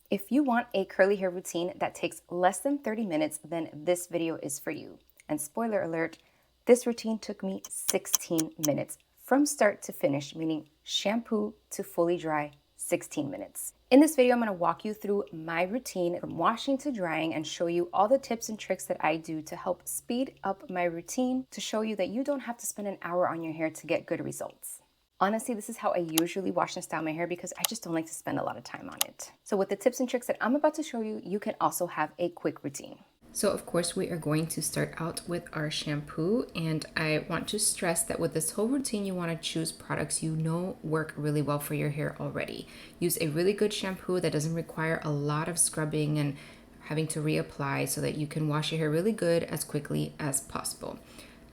If you want a curly hair routine that takes less than 30 minutes, then this video is for you. And spoiler alert, this routine took me 16 minutes from start to finish, meaning shampoo to fully dry, 16 minutes. In this video, I'm going to walk you through my routine from washing to drying and show you all the tips and tricks that I do to help speed up my routine to show you that you don't have to spend an hour on your hair to get good results. Honestly, this is how I usually wash and style my hair because I just don't like to spend a lot of time on it. So with the tips and tricks that I'm about to show you, you can also have a quick routine. So of course we are going to start out with our shampoo, and I want to stress that with this whole routine you want to choose products you know work really well for your hair already. Use a really good shampoo that doesn't require a lot of scrubbing and having to reapply so that you can wash your hair really good as quickly as possible.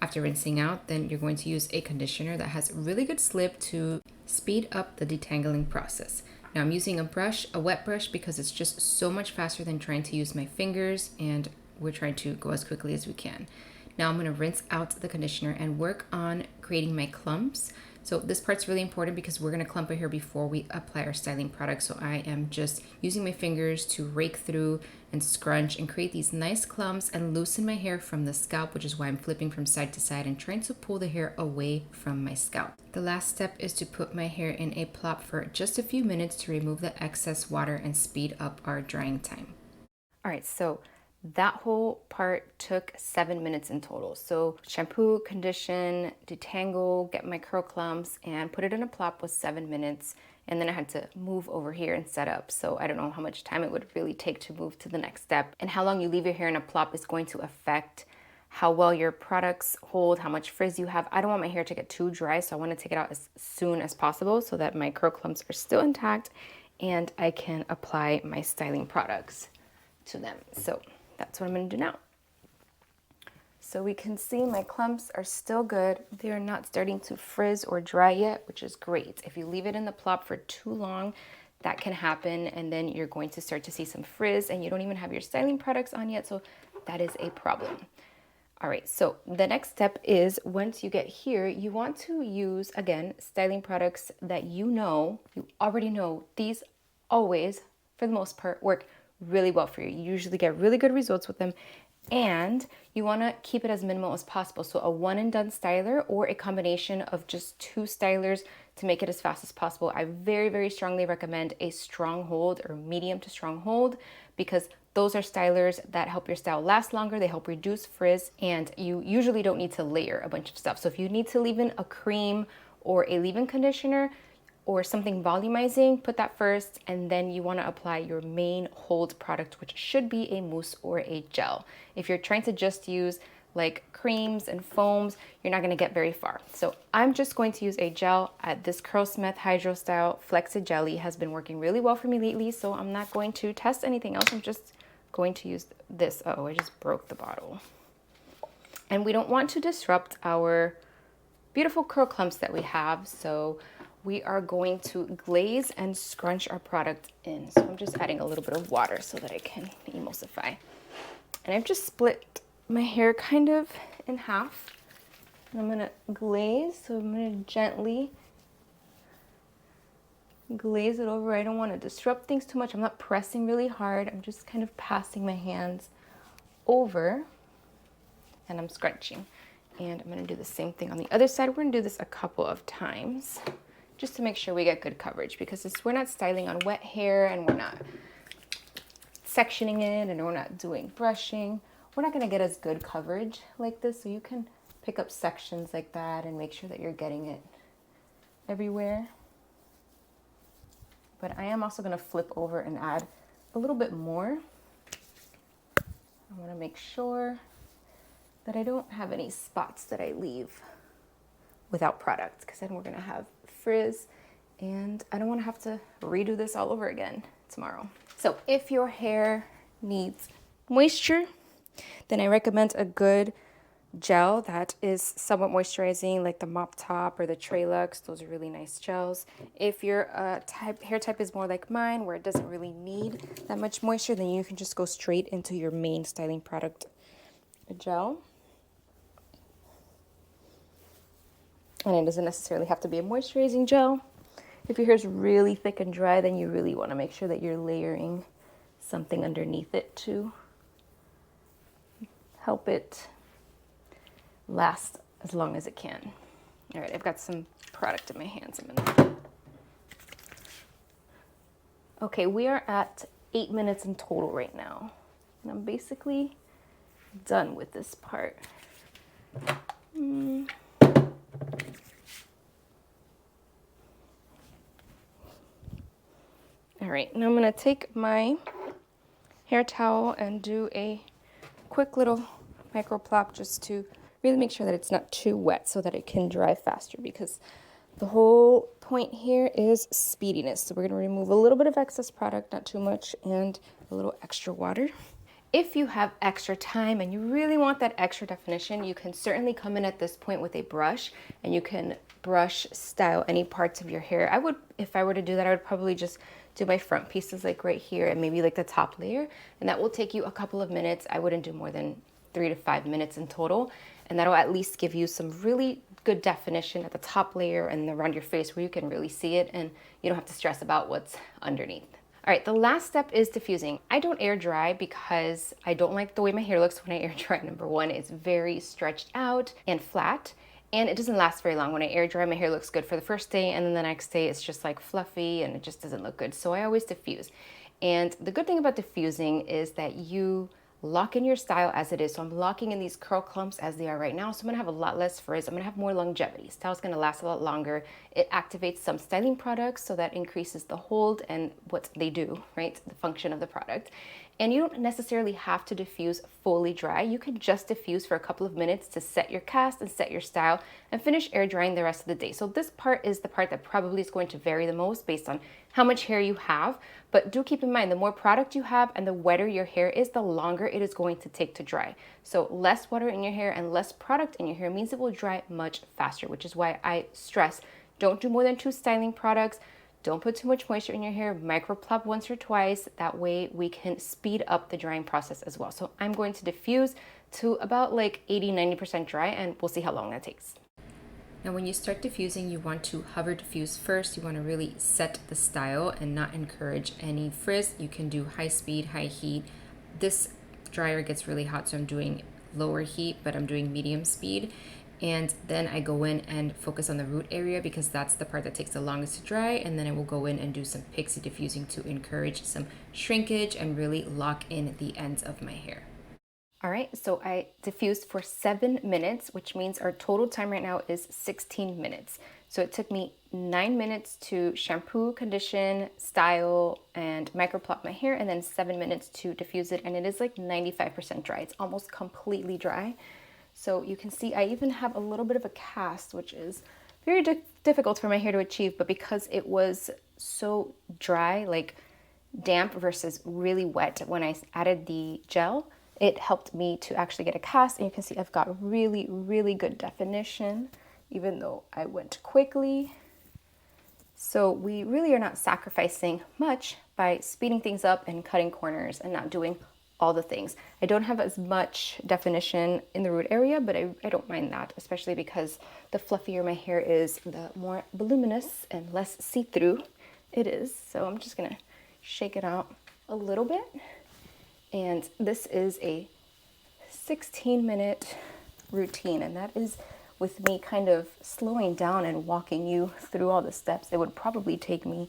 After rinsing out, then you're going to use a conditioner that has really good slip to speed up the detangling process. Now I'm using a brush, a wet brush, because it's just so much faster than trying to use my fingers, and we're trying to go as quickly as we can. Now I'm going to rinse out the conditioner and work on creating my clumps. So this part's really important because we're going to clump our hair before we apply our styling product. So I am just using my fingers to rake through and scrunch and create these nice clumps and loosen my hair from the scalp, which is why I'm flipping from side to side and trying to pull the hair away from my scalp. The last step is to put my hair in a plop for just a few minutes to remove the excess water and speed up our drying time. All right, so that whole part took 7 minutes in total. So shampoo, condition, detangle, get my curl clumps, and put it in a plop was 7 minutes. And then I had to move over here and set up. So I don't know how much time it would really take to move to the next step. And how long you leave your hair in a plop is going to affect how well your products hold, how much frizz you have. I don't want my hair to get too dry, so I want to take it out as soon as possible so that my curl clumps are still intact and I can apply my styling products to them. So that's what I'm going to do now. So we can see my clumps are still good. They're not starting to frizz or dry yet, which is great. If you leave it in the plop for too long, that can happen, and then you're going to start to see some frizz, and you don't even have your styling products on yet, so that is a problem. All right, so the next step is once you get here, you want to use, again, styling products that you already know. These always, for the most part, work really well for you. You usually get really good results with them, and you want to keep it as minimal as possible. So a one and done styler or a combination of just 2 stylers to make it as fast as possible. I very, very strongly recommend a strong hold or medium to strong hold, because those are stylers that help your style last longer. They help reduce frizz, and you usually don't need to layer a bunch of stuff. So if you need to leave in a cream or a leave-in conditioner or something volumizing, put that first, and then you want to apply your main hold product, which should be a mousse or a gel. If you're trying to just use like creams and foams, you're not going to get very far. So I'm just going to use a gel. This Curlsmith Hydro Style Flexi Jelly has been working really well for me lately, so I'm not going to test anything else. I'm just going to use this. Oh, I just broke the bottle. And we don't want to disrupt our beautiful curl clumps that we have, so we are going to glaze and scrunch our product in. So I'm just adding a little bit of water so that I can emulsify. And I've just split my hair kind of in half. And I'm gonna glaze, so I'm gonna gently glaze it over. I don't want to disrupt things too much. I'm not pressing really hard. I'm just kind of passing my hands over, and I'm scrunching. And I'm going to do the same thing on the other side. We're going to do this a couple of times just to make sure we get good coverage, because we're not styling on wet hair, and we're not sectioning it, and we're not doing brushing. We're not going to get as good coverage like this, so you can pick up sections like that and make sure that you're getting it everywhere. But I am also going to flip over and add a little bit more. I want to make sure that I don't have any spots that I leave without product, because then we're going to have frizz, and I don't want to have to redo this all over again tomorrow. So if your hair needs moisture, then I recommend a good gel that is somewhat moisturizing, like the Mop Top or the Trelux. Those are really nice gels. If your hair type is more like mine, where it doesn't really need that much moisture, then you can just go straight into your main styling product, a gel. And it doesn't necessarily have to be a moisturizing gel. If your hair is really thick and dry, then you really want to make sure that you're layering something underneath it to help it last as long as it can. All right, I've got some product in my hands. Okay, we are at 8 minutes in total right now. And I'm basically done with this part. All right, now I'm gonna take my hair towel and do a quick little micro plop just to really make sure that it's not too wet so that it can dry faster, because the whole point here is speediness. So we're gonna remove a little bit of excess product, not too much, and a little extra water. If you have extra time and you really want that extra definition, you can certainly come in at this point with a brush and you can brush style any parts of your hair. I would, if I were to do that, I would probably just do my front pieces like right here and maybe like the top layer, and that will take you a couple of minutes. I wouldn't do more than 3 to 5 minutes in total, and that'll at least give you some really good definition at the top layer and around your face where you can really see it and you don't have to stress about what's underneath. All right, the last step is diffusing. I don't air dry because I don't like the way my hair looks when I air dry. Number one, it's very stretched out and flat, and it doesn't last very long. When I air dry, my hair looks good for the first day, and then the next day it's just like fluffy and it just doesn't look good. So I always diffuse. And the good thing about diffusing is that you lock in your style as it is. So I'm locking in these curl clumps as they are right now. So I'm gonna have a lot less frizz. I'm gonna have more longevity. Style's gonna last a lot longer. It activates some styling products, so that increases the hold and what they do, right? The function of the product. And you don't necessarily have to diffuse fully dry. You can just diffuse for a couple of minutes to set your cast and set your style and finish air drying the rest of the day. So this part is the part that probably is going to vary the most based on how much hair you have. But do keep in mind, the more product you have and the wetter your hair is, the longer it is going to take to dry. So less water in your hair and less product in your hair means it will dry much faster, which is why I stress, don't do more than 2 styling products. Don't put too much moisture in your hair. Micro plop once or twice. That way we can speed up the drying process as well. So I'm going to diffuse to about like 80-90% dry, and we'll see how long that takes. Now when you start diffusing, you want to hover diffuse first. You want to really set the style and not encourage any frizz. You can do high speed, high heat. This dryer gets really hot, so I'm doing lower heat, but I'm doing medium speed. And then I go in and focus on the root area because that's the part that takes the longest to dry. And then I will go in and do some pixie diffusing to encourage some shrinkage and really lock in the ends of my hair. All right, so I diffused for 7 minutes, which means our total time right now is 16 minutes. So it took me 9 minutes to shampoo, condition, style, and microplop my hair, and then 7 minutes to diffuse it. And it is like 95% dry. It's almost completely dry. So you can see I even have a little bit of a cast, which is very difficult for my hair to achieve, but because it was so dry, like damp versus really wet when I added the gel, it helped me to actually get a cast. And you can see I've got really, really good definition, even though I went quickly. So we really are not sacrificing much by speeding things up and cutting corners and not doing all the things. I don't have as much definition in the root area, but I don't mind that, especially because the fluffier my hair is, the more voluminous and less see-through it is. So I'm just gonna shake it out a little bit. And this is a 16-minute routine, and that is with me kind of slowing down and walking you through all the steps. It would probably take me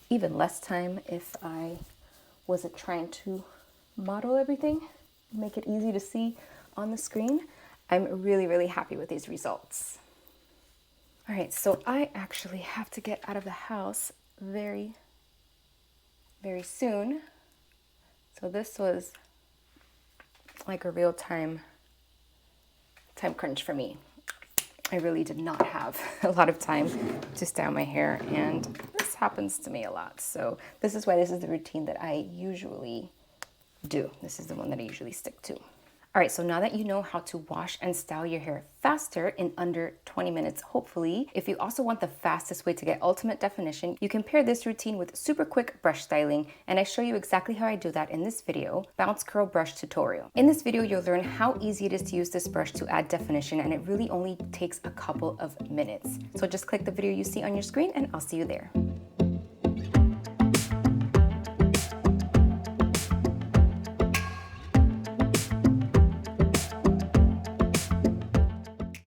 even less time if I wasn't trying to model everything, make it easy to see on the screen. I'm really, really happy with these results. All right, so I actually have to get out of the house very, very soon. So this was like a real time crunch for me. I really did not have a lot of time to style my hair, and this happens to me a lot. So this is why this is the routine that I usually do. This is the one that I usually stick to. All right, so now that you know how to wash and style your hair faster in under 20 minutes, hopefully, if you also want the fastest way to get ultimate definition, you can pair this routine with super quick brush styling, and I show you exactly how I do that in this video, Bounce Curl Brush Tutorial. In this video, you'll learn how easy it is to use this brush to add definition, and it really only takes a couple of minutes. So just click the video you see on your screen, and I'll see you there.